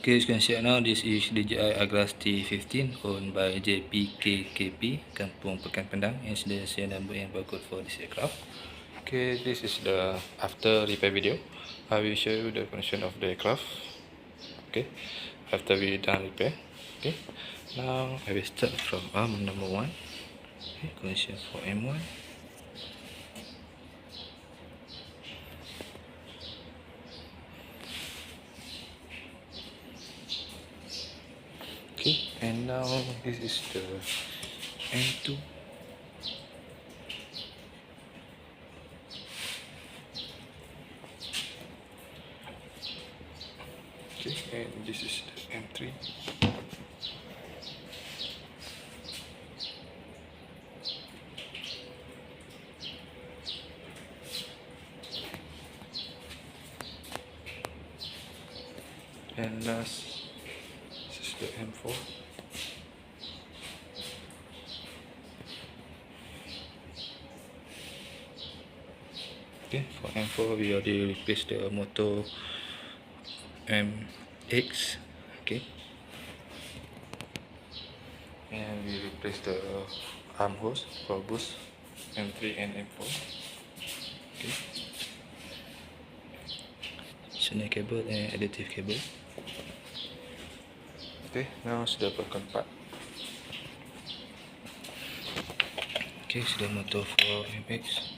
Okay, as you can see now, this is DJI AGRAS T50 owned by JPKKP Kampung Pekan Pendang, and the serial number and barcode for this aircraft. Okay, this is the after repair video. I will show you the condition of the aircraft. Okay, after we done repair. Okay, now I will start from arm number 1. Okay, condition for M1. Okay, and now this is the M2. Okay, and this is the M3. And last, this is the M4. Okay, for M4 we already replaced the motor MX. Okay, and we replaced the arm hose for boost M3 and M4. Okay, snare cable and additive cable. Okay, now sudah broken part. Okay, sudah motor for MX.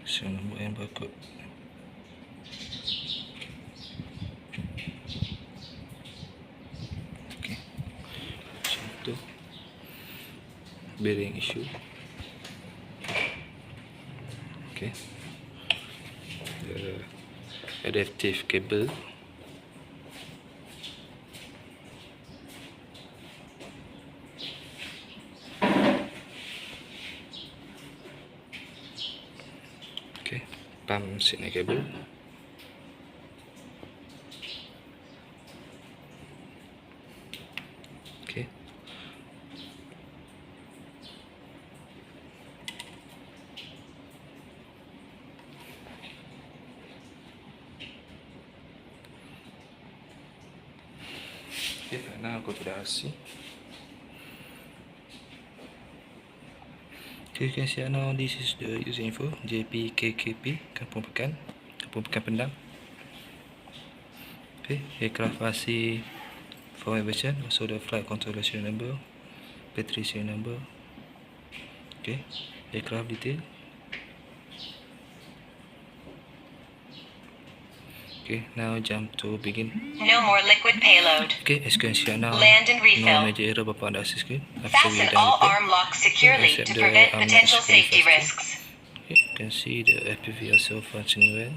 So nombor yang barcode. Okay, macam tu. Bearing issue. Okay, the adaptive cable. Okay, pump signal cable. Okay, now go to the RC. Okay, you can see now this is the user info JPKKP Kampung Pekan Pendang. Okay, aircraft RC for version, also the flight controller serial number, battery serial number. Okay, aircraft detail. Okay, now jump to begin. No more liquid payload. Okay, as you can see now, Land and refill. no major error bapa anda access screen. Fasten all arm locks securely to prevent potential safety risks. Okay, you can see the FPV also functioning well.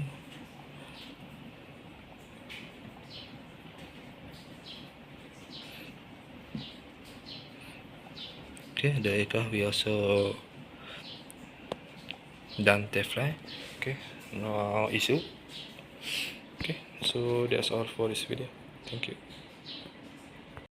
Okay, the aircraft we also done test flight. Okay, no issue. Okay, so that's all for this video. Thank you.